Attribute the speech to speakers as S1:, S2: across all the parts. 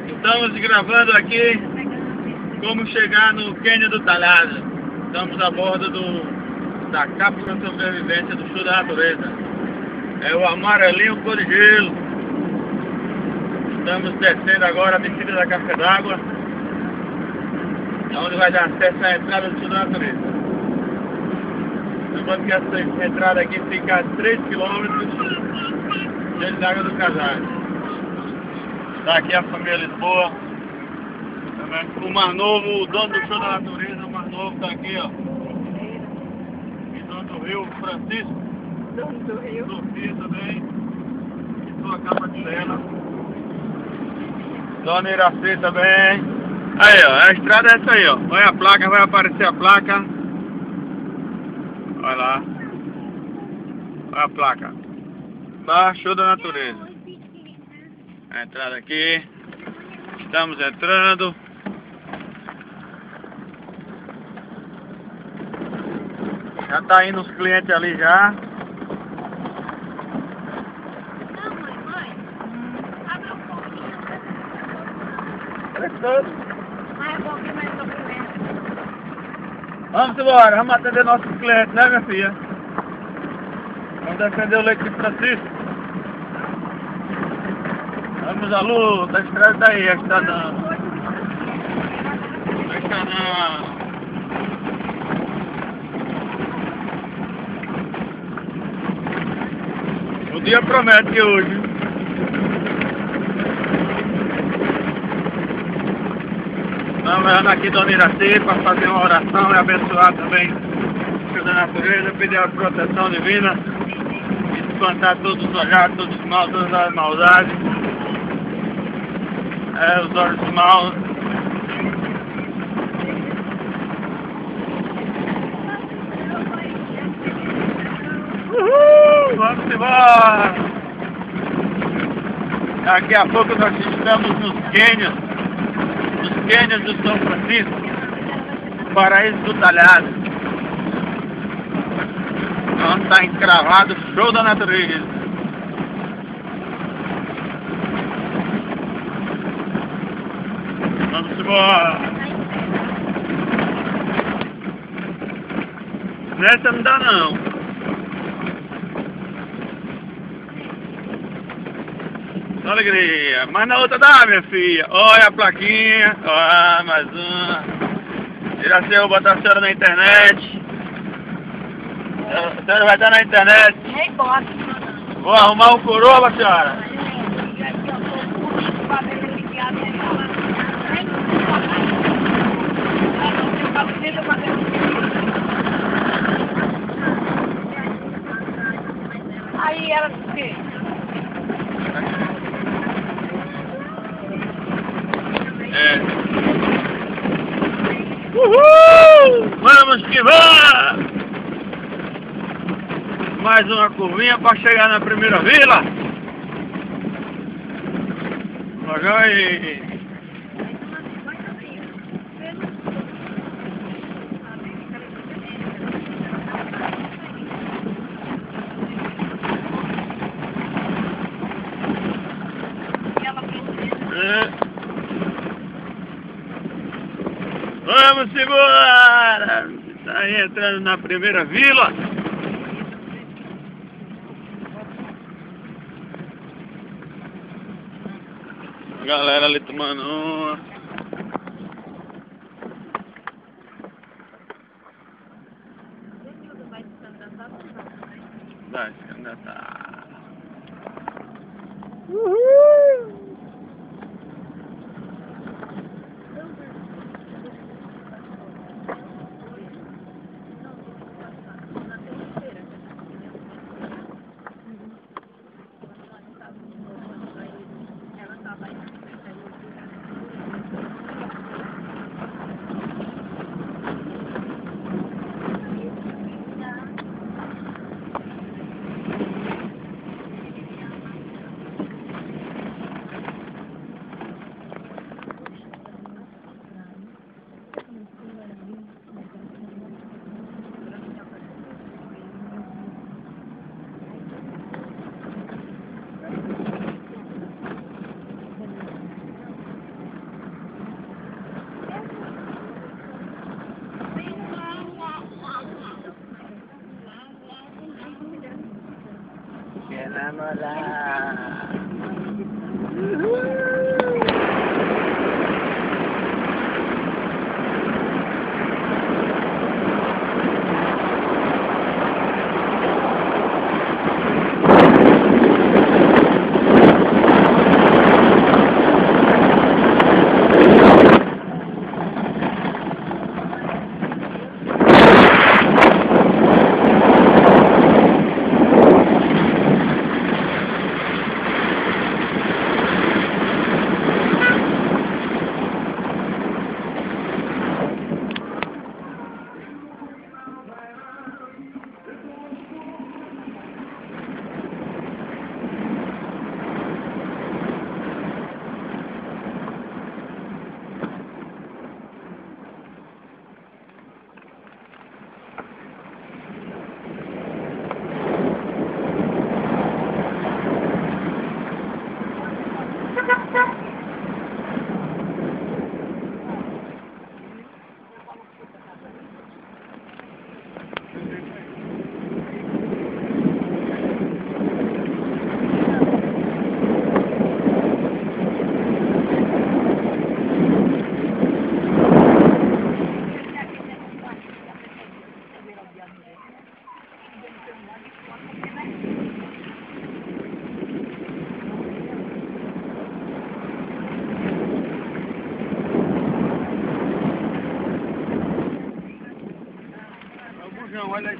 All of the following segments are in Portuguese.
S1: Estamos gravando aqui como chegar no Cânion do Talhado. Estamos a bordo da cápsula de sobrevivência do Show da Natureza. É o amarelinho cor de gelo. Estamos descendo agora a descida da Caixa d'Água, onde vai dar acesso à entrada do Show da Natureza. Lembrando que essa entrada aqui fica a 3 km dentro da Água do Casares. Está aqui a família Lisboa. O Mar Novo, o dono do Show da Natureza, o Mar Novo está aqui, ó. E dono do Rio, Francisco.
S2: Dono do Rio.
S1: Sofia também. E sua capa de cena. Dona Iraci também. Aí, ó, a estrada é essa aí, ó. Olha a placa, vai aparecer a placa. Olha lá. Olha a placa. Show da Natureza. A entrada aqui. Estamos entrando. Já tá indo os clientes ali já.
S2: Abre um pouquinho.
S1: Prestando.
S2: Mais um pouquinho mais sofrimento.
S1: Vamos embora, vamos atender nossos clientes, né, minha filha? Vamos defender o leite de Francisco. Vamos à luta, a estrada tá aí, a estrada. A estrada. O dia promete hoje. Estamos levando aqui Dona Iraci para fazer uma oração e abençoar também o Show da Natureza, pedir a proteção divina e espantar todos os olhares, todos os maus, todas as maldades. Os olhos maus. Vamos embora! Daqui a pouco nós estamos nos cânions do São Francisco, paraíso do Talhado, onde está encravado o Show da Natureza. Vamos embora! Nessa não dá não. Alegria, mas na outra dá, minha filha. Olha a plaquinha. Olha, mais uma. Iraci, eu vou botar a senhora na internet. A senhora vai estar na internet.
S2: Nem bota.
S1: Vou arrumar um coroa pra senhora.
S2: Aí ela o quê?
S1: Uhul! Vamos que vamos! Mais uma curvinha para chegar na primeira vila. Vai. Vamos embora! Está aí entrando na primeira vila. A galera ali tomando uma. Vai se candidatar. Uhul! Olá! Olha aí,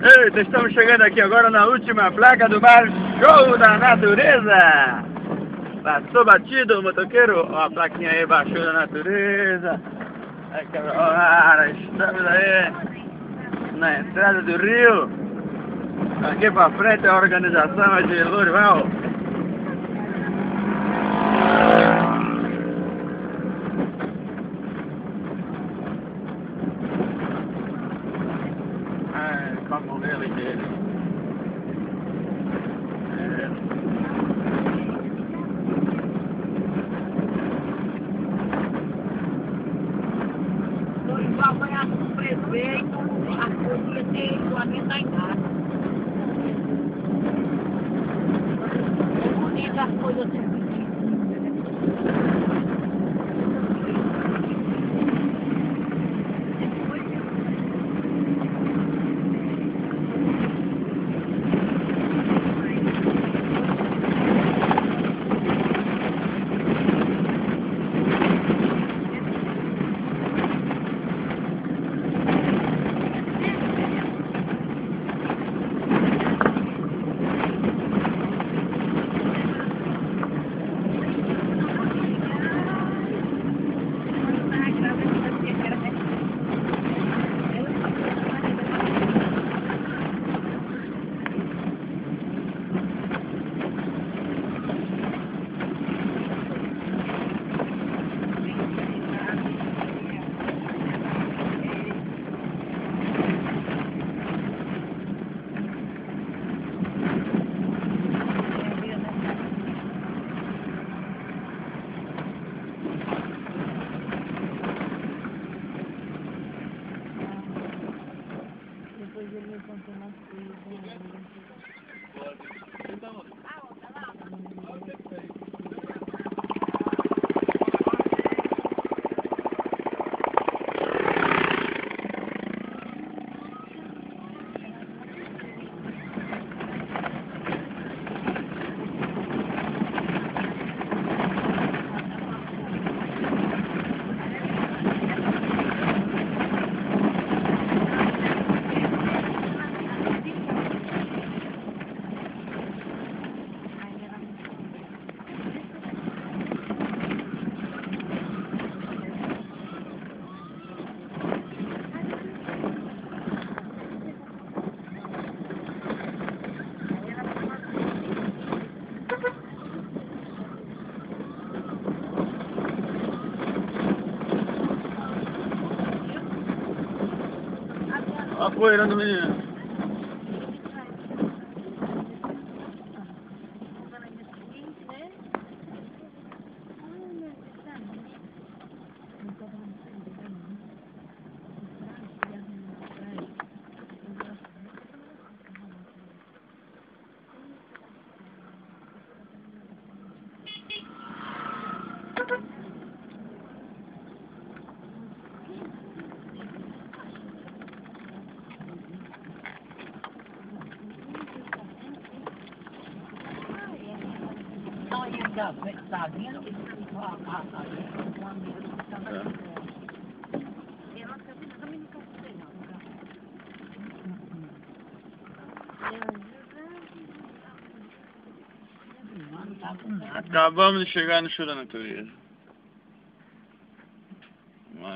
S1: Eita, estamos chegando aqui agora na última placa do bar Show da Natureza. Passou batido o motoqueiro, ó, a plaquinha aí, baixou da natureza. Agora estamos aí na entrada do rio. Aqui pra frente é a organização de Lourival. Vamos ver ali.
S2: Lourival vai a prefeito, a coisa tem isolamento em casa. É bonita as coisas assim.
S1: apoeirando o menino. Acabamos de chegar no Show da Natureza. Vamos lá.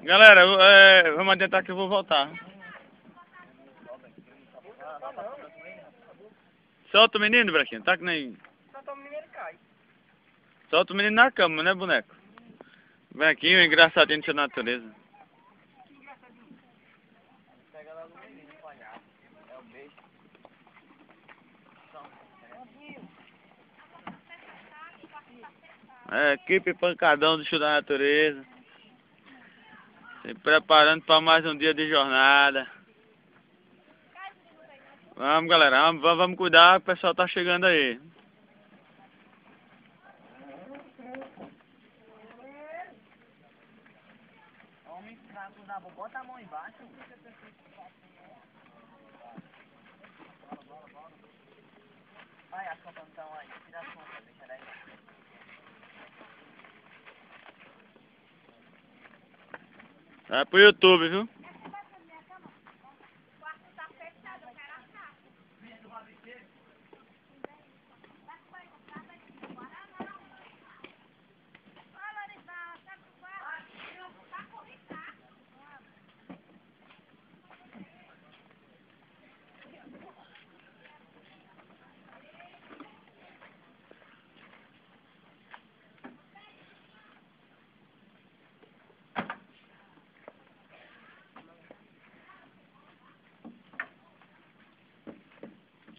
S1: Galera, vamos adiantar que eu vou voltar. Solta o menino, Braquinho, tá que nem...
S2: Solta o menino e cai.
S1: Solta o menino na cama, né, boneco? Bonequinho engraçadinho da natureza.
S2: Pega logo o menino, palhaço. É o beijo.
S1: Equipe pancadão do Show da Natureza. Se preparando para mais um dia de jornada. Vamos, galera, vamos cuidar, o pessoal tá chegando aí.
S2: Homem fraco na boca, bota a mão embaixo. Vai, as contas estão aí, tira as contas, deixa daí.
S1: Vai pro YouTube, viu?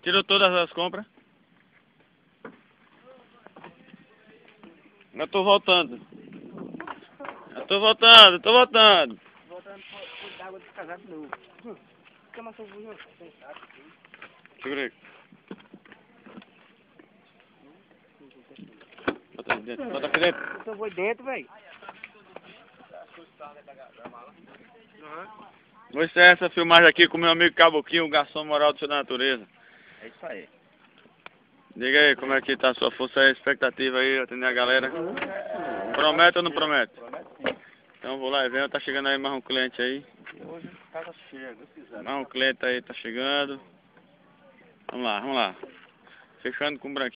S1: Tirou todas as compras. Eu tô voltando. Voltando
S2: Voltando por água descasado de novo. Chama seu bunho, pensado.
S1: Segura aí. Bota aqui dentro. Bota aqui dentro.
S2: Eu vou dentro, velho.
S1: Vou encerrar essa filmagem aqui com meu amigo Caboquinho, o garçom moral do Show da Natureza.
S2: É isso aí.
S1: Diga aí como é que tá a sua força e expectativa aí, atender a galera. Promete ou não promete? Então vou lá e venho, tá chegando aí mais um cliente aí.
S2: Hoje casa cheia, se quiser.
S1: Mais um cliente aí tá chegando. Vamos lá. Fechando com o branquinho.